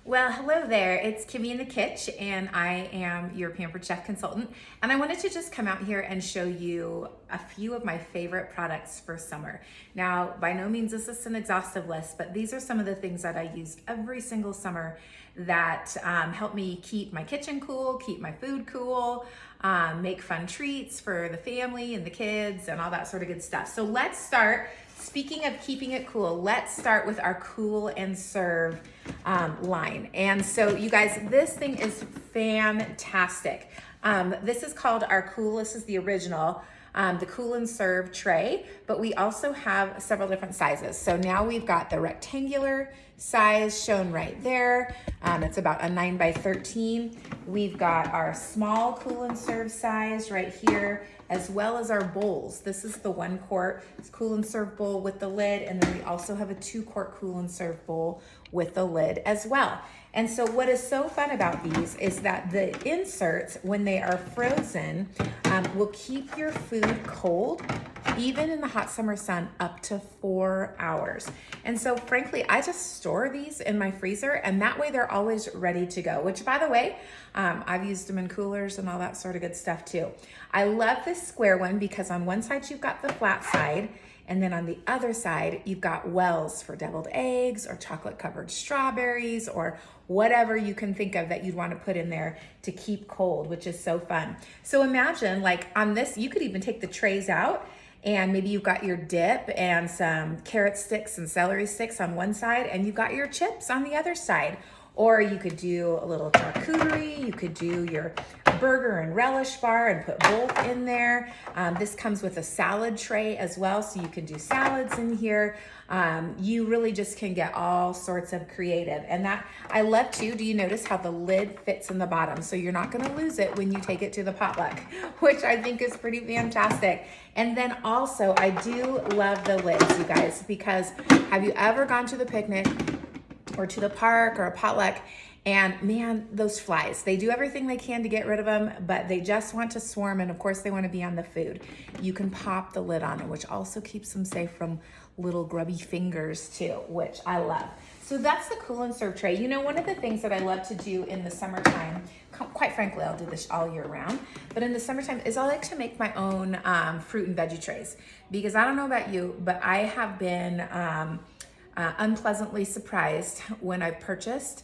Well, hello there. It's Kimmy in the Kitch, and I am your Pampered Chef consultant. And I wanted to just come out here and show you a few of my favorite products for summer. Now, by no means is this an exhaustive list, but these are some of the things that I use every single summer that help me keep my kitchen cool, keep my food cool, make fun treats for the family and the kids, and all that sort of good stuff. So let's start. Speaking of keeping it cool, let's start with our Cool and Serve line. And so you guys, this thing is fantastic. This is called our Cool, this is the original, the Cool and Serve tray, but we also have several different sizes. So now we've got the rectangular size shown right there. It's about a 9 by 13. We've got our small Cool and Serve size right here, as well as our bowls. This is the 1 quart Cool and Serve bowl with the lid, and then we also have a 2 quart Cool and Serve bowl with the lid as well. And so what is so fun about these is that the inserts, when they are frozen, will keep your food cold, even in the hot summer sun, up to 4 hours. And so frankly, I just store these in my freezer, and that way they're always ready to go, which by the way, I've used them in coolers and all that sort of good stuff too. I love this square one because on one side you've got the flat side, and then on the other side, you've got wells for deviled eggs or chocolate covered strawberries or whatever you can think of that you'd want to put in there to keep cold, which is so fun. So imagine like on this, you could even take the trays out, and maybe you've got your dip and some carrot sticks and celery sticks on one side, and you've got your chips on the other side. Or you could do a little charcuterie, you could do your burger and relish bar and put both in there. This comes with a salad tray as well, so you can do salads in here. You really just can get all sorts of creative. And that I love too, do you notice how the lid fits in the bottom? So you're not gonna lose it when you take it to the potluck, which I think is pretty fantastic. And then also, I do love the lids, you guys, because have you ever gone to the picnic or to the park or a potluck, and man, those flies, they do everything they can to get rid of them, but they just want to swarm, and of course they want to be on the food. You can pop the lid on it, which also keeps them safe from little grubby fingers too, which I love. So that's the Cool and Serve tray. You know, one of the things that I love to do in the summertime, quite frankly, I'll do this all year round, but in the summertime is I like to make my own fruit and veggie trays, because I don't know about you, but I have been unpleasantly surprised when I've purchased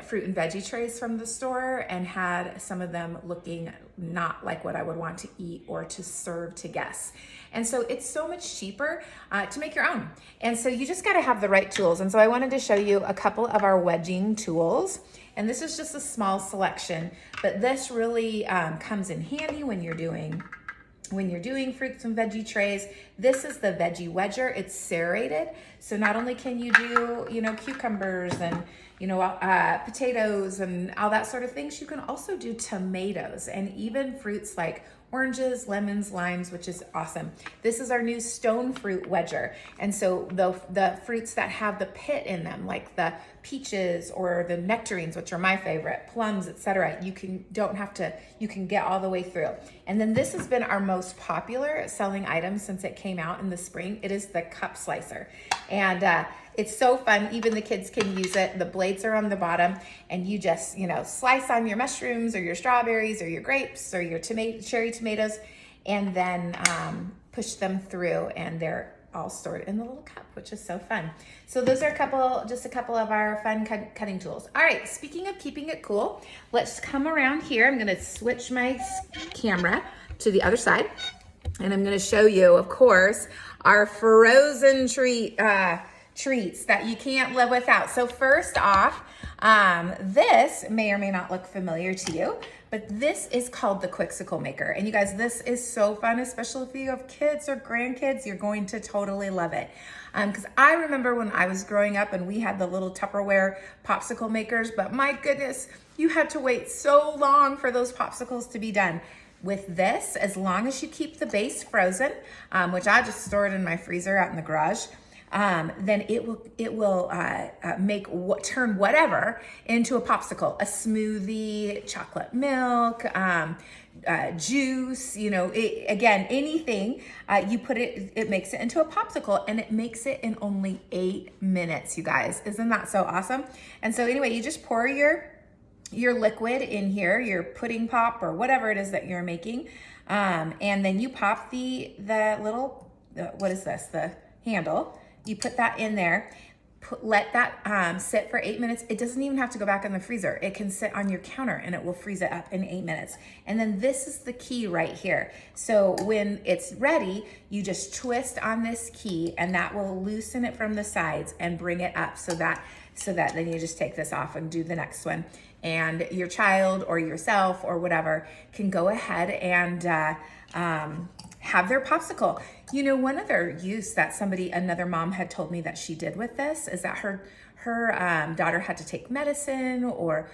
fruit and veggie trays from the store and had some of them looking not like what I would want to eat or to serve to guests. And so it's so much cheaper to make your own. And so you just got to have the right tools. And so I wanted to show you a couple of our wedging tools. And this is just a small selection, but this really comes in handy when you're doing fruits and veggie trays. This is the veggie wedger. It's serrated. So not only can you do, cucumbers and, potatoes and all that sort of things, you can also do tomatoes and even fruits like oranges, lemons, limes, which is awesome. This is our new stone fruit wedger. And so the fruits that have the pit in them, like the peaches or the nectarines, which are my favorite, plums, etc., you can get all the way through. And then this has been our most popular selling item since it came out in the spring. It is the cup slicer. And it's so fun. Even the kids can use it. The blades are on the bottom, and you just, slice on your mushrooms or your strawberries or your grapes or your cherry tomatoes, and then push them through, and they're all stored in the little cup, which is so fun. So those are just a couple of our fun cutting tools. All right, speaking of keeping it cool, let's come around here. I'm gonna switch my camera to the other side, and I'm gonna show you, of course, our frozen treats that you can't live without. So first off, this may or may not look familiar to you, but this is called the Quixicle Maker. And you guys, this is so fun, especially if you have kids or grandkids, you're going to totally love it. Because I remember when I was growing up and we had the little Tupperware popsicle makers, but my goodness, you had to wait so long for those popsicles to be done. With this, as long as you keep the base frozen, which I just stored in my freezer out in the garage, then it will turn whatever into a popsicle, a smoothie, chocolate milk, juice, you know, again, anything, you put it, it makes it into a popsicle, and it makes it in only 8 minutes, you guys. Isn't that so awesome? And so anyway, you just pour your liquid in here, your pudding pop or whatever it is that you're making. And then you pop the little, what is this? The handle. You put that in there. Let that sit for 8 minutes. It doesn't even have to go back in the freezer. It can sit on your counter and it will freeze it up in 8 minutes. And then this is the key right here. So when it's ready, you just twist on this key and that will loosen it from the sides and bring it up so that then you just take this off and do the next one. And your child or yourself or whatever can go ahead and have their popsicle. You know, one other use that another mom had told me that she did with this is that her daughter had to take medicine, or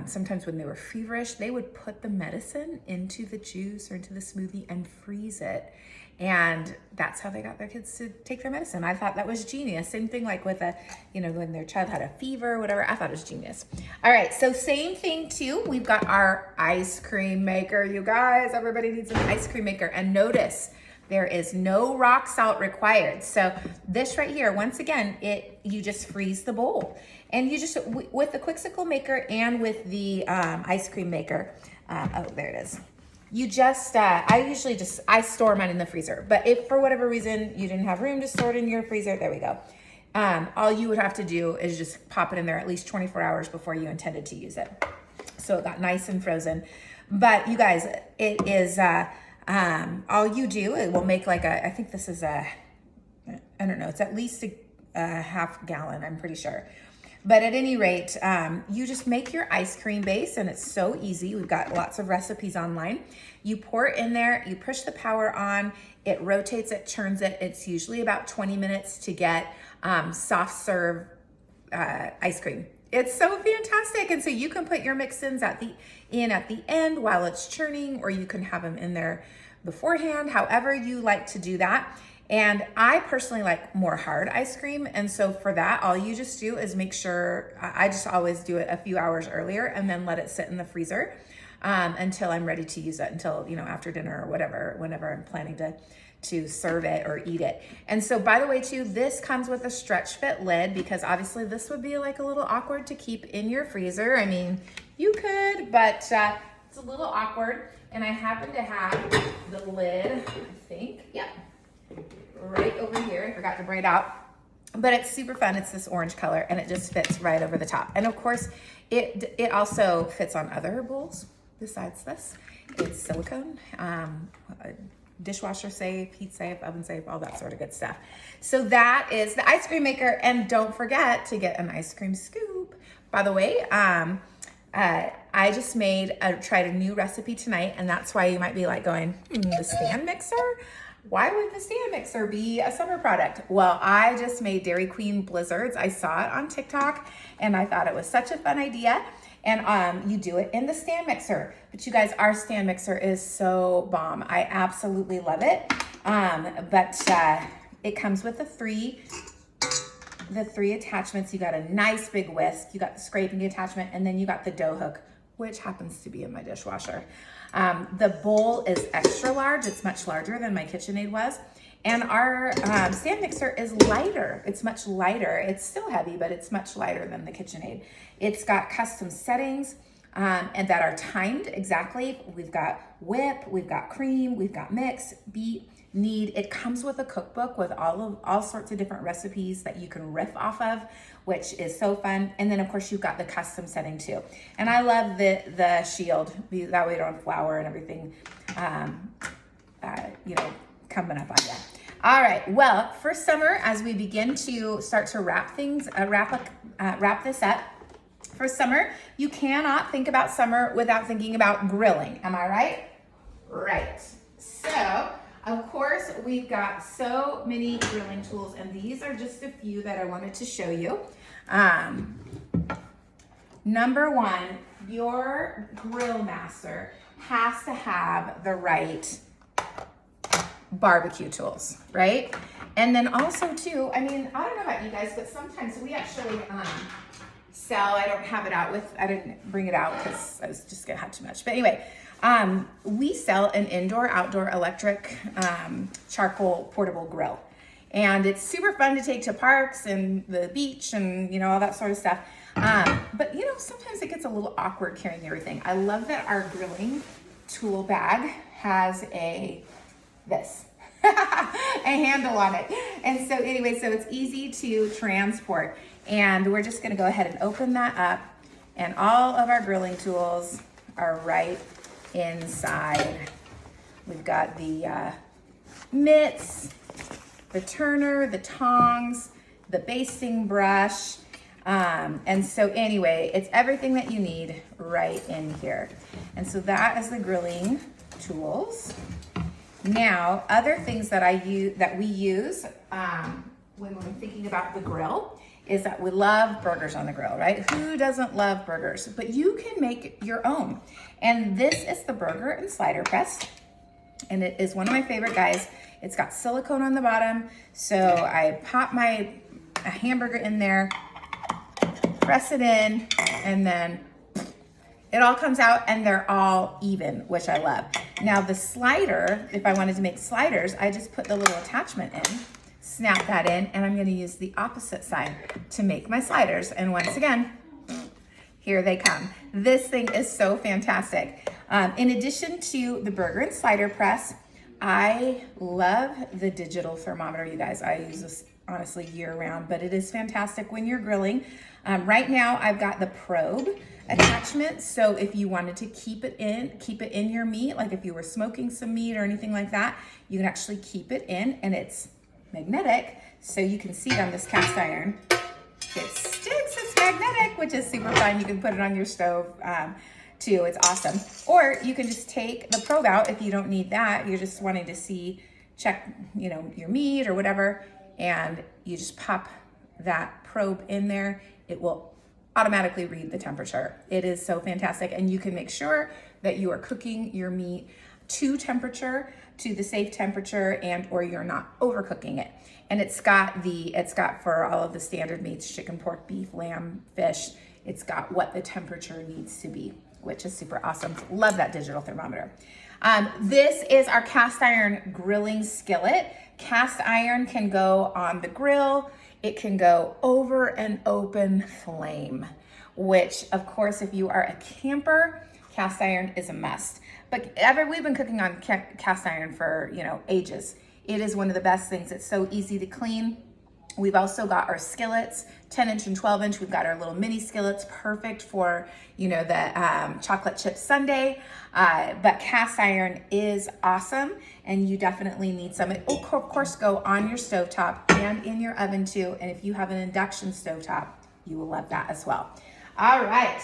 sometimes when they were feverish, they would put the medicine into the juice or into the smoothie and freeze it. And that's how they got their kids to take their medicine. I thought that was genius. Same thing like with when their child had a fever or whatever, I thought it was genius. All right, so same thing too. We've got our ice cream maker, you guys. Everybody needs an ice cream maker. And notice, there is no rock salt required. So this right here, once again, you just freeze the bowl. And you just, with the Quicksicle maker and with the ice cream maker, oh, there it is. You just, I store mine in the freezer. But if for whatever reason you didn't have room to store it in your freezer, there we go. All you would have to do is just pop it in there at least 24 hours before you intended to use it. So it got nice and frozen. But you guys, it is, all you do, it will make like I think this is I don't know, it's at least a half gallon, I'm pretty sure. But at any rate, you just make your ice cream base, and it's so easy. We've got lots of recipes online. You pour it in there, you push the power on, it rotates it, turns it. It's usually about 20 minutes to get soft serve ice cream. It's so fantastic. And so you can put your mix-ins at the end while it's churning, or you can have them in there beforehand, however you like to do that. And I personally like more hard ice cream. And so for that, all you just do is make sure, I just always do it a few hours earlier and then let it sit in the freezer until I'm ready to use it, until, after dinner or whatever, whenever I'm planning to serve it or eat it. And so by the way too, this comes with a stretch fit lid, because obviously this would be like a little awkward to keep in your freezer. I mean, you could, but it's a little awkward. And I happen to have the lid, I think, yep, right over here. I forgot to braid out, but it's super fun. It's this orange color and it just fits right over the top. And of course it also fits on other bowls besides this. It's silicone, dishwasher safe, heat safe, oven safe, all that sort of good stuff. So that is the ice cream maker. And don't forget to get an ice cream scoop. By the way, I just tried a new recipe tonight, and that's why you might be like going, the stand mixer? Why would the stand mixer be a summer product? Well, I just made Dairy Queen Blizzards. I saw it on TikTok and I thought it was such a fun idea. And you do it in the stand mixer. But you guys, our stand mixer is so bomb. I absolutely love it. But it comes with the three attachments. You got a nice big whisk, you got the scraping attachment, and then you got the dough hook, which happens to be in my dishwasher. The bowl is extra large. It's much larger than my KitchenAid was. And our stand mixer is lighter. It's much lighter. It's still heavy, but it's much lighter than the KitchenAid. It's got custom settings and that are timed exactly. We've got whip, we've got cream, we've got mix, beat, knead. It comes with a cookbook with all sorts of different recipes that you can riff off of, which is so fun. And then of course you've got the custom setting too. And I love the shield. That way you don't have flour and everything, coming up on you. All right, well, for summer, as we begin to start to wrap this up, for summer, you cannot think about summer without thinking about grilling. Am I right? Right. So, of course, we've got so many grilling tools, and these are just a few that I wanted to show you. Number one, your grill master has to have the right barbecue tools, right? And then also too, I mean, I don't know about you guys, but sometimes we actually sell, I don't have it out with, I didn't bring it out because I was just gonna have too much. But anyway, We sell an indoor-outdoor electric charcoal portable grill. And it's super fun to take to parks and the beach and, you know, all that sort of stuff. But, you know, sometimes it gets a little awkward carrying everything. I love that our grilling tool bag has a handle on it. And so anyway, so it's easy to transport. And we're just gonna go ahead and open that up. And all of our grilling tools are right inside. We've got the mitts, the turner, the tongs, the basting brush. And so anyway, it's everything that you need right in here. And so that is the grilling tools. Now, other things that we use when we're thinking about the grill is that we love burgers on the grill, right? Who doesn't love burgers? But you can make your own. And this is the burger and slider press. And it is one of my favorite guys. It's got silicone on the bottom. So I pop a hamburger in there, press it in, and then it all comes out and they're all even, which I love. Now the slider, if I wanted to make sliders, I just put the little attachment in, snap that in, and I'm gonna use the opposite side to make my sliders. And once again, here they come. This thing is so fantastic. In addition to the burger and slider press, I love the digital thermometer, you guys. I use this honestly year round, but it is fantastic when you're grilling. Right now I've got the probe attachment. So if you wanted to keep it in your meat, like if you were smoking some meat or anything like that, you can actually keep it in, and it's magnetic. So you can see it on this cast iron. It sticks, it's magnetic, which is super fun. You can put it on your stove too, it's awesome. Or you can just take the probe out if you don't need that. You're just wanting to check, you know, your meat or whatever, and you just pop that probe in there. It will automatically read the temperature. It is so fantastic. And you can make sure that you are cooking your meat to temperature, to the safe temperature, and or you're not overcooking it. And it's got for all of the standard meats, chicken, pork, beef, lamb, fish, it's got what the temperature needs to be, which is super awesome. Love that digital thermometer. This is our cast iron grilling skillet. Cast iron can go on the grill. It can go over an open flame, which of course, if you are a camper, cast iron is a must. But we've been cooking on cast iron for, you know, ages. It is one of the best things. It's so easy to clean. We've also got our skillets, 10-inch and 12-inch. We've got our little mini skillets, perfect for, you know, the chocolate chip sundae. But cast iron is awesome, and you definitely need some. It will, of course, go on your stovetop and in your oven too. And if you have an induction stovetop, you will love that as well. All right.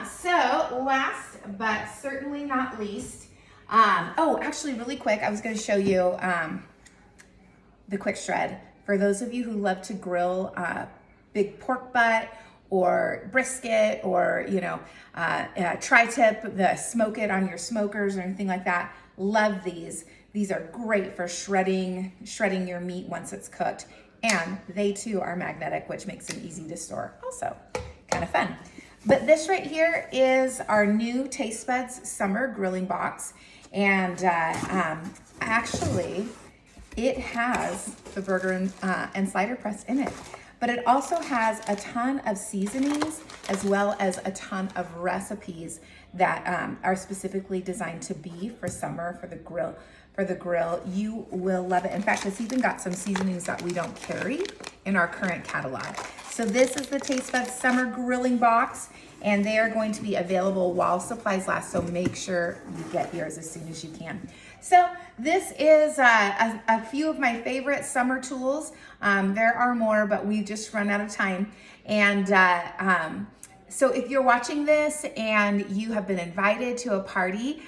So last but certainly not least, actually really quick, I was going to show you the quick shred. For those of you who love to grill big pork butt or brisket or, you know, tri-tip, smoke it on your smokers or anything like that, love these. These are great for shredding your meat once it's cooked. And they too are magnetic, which makes them easy to store. Also, kind of fun. But this right here is our new Taste Buds Summer Grilling Box. And actually, it has the burger and slider press in it, but it also has a ton of seasonings as well as a ton of recipes that are specifically designed to be for summer, for the grill. You will love it. In fact, it's even got some seasonings that we don't carry in our current catalog. So this is the Taste Buds Summer Grilling Box, and they are going to be available while supplies last, so make sure you get yours as soon as you can. So this is a few of my favorite summer tools. There are more, but we've just run out of time. And so if you're watching this and you have been invited to a party,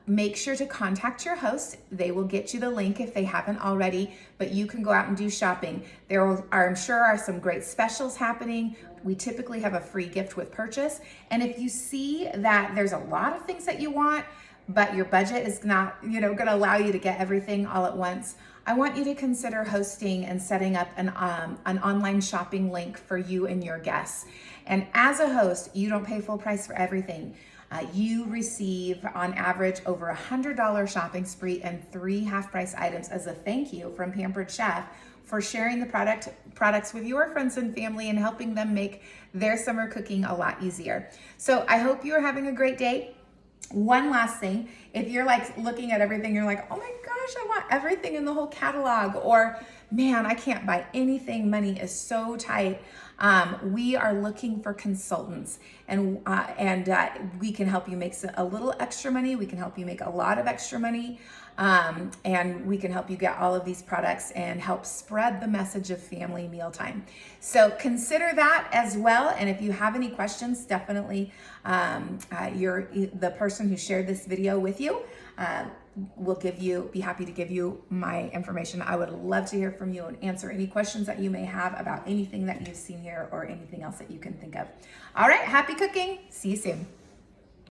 make sure to contact your host. They will get you the link if they haven't already, but you can go out and do shopping. I'm sure are some great specials happening. We typically have a free gift with purchase. And if you see that there's a lot of things that you want, but your budget is not, going to allow you to get everything all at once, I want you to consider hosting and setting up an online shopping link for you and your guests. And as a host, you don't pay full price for everything. you receive on average over $100 shopping spree and 3 half-price items as a thank you from Pampered Chef for sharing the products with your friends and family and helping them make their summer cooking a lot easier. So I hope you're having a great day. One last thing, if you're like looking at everything, you're like, oh my gosh, I want everything in the whole catalog, or man, I can't buy anything, money is so tight. We are looking for consultants, and we can help you make a little extra money. We can help you make a lot of extra money. And we can help you get all of these products and help spread the message of family mealtime. So consider that as well. And if you have any questions, definitely the person who shared this video with you will be happy to give you my information. I would love to hear from you and answer any questions that you may have about anything that you've seen here or anything else that you can think of. All right, happy cooking. See you soon.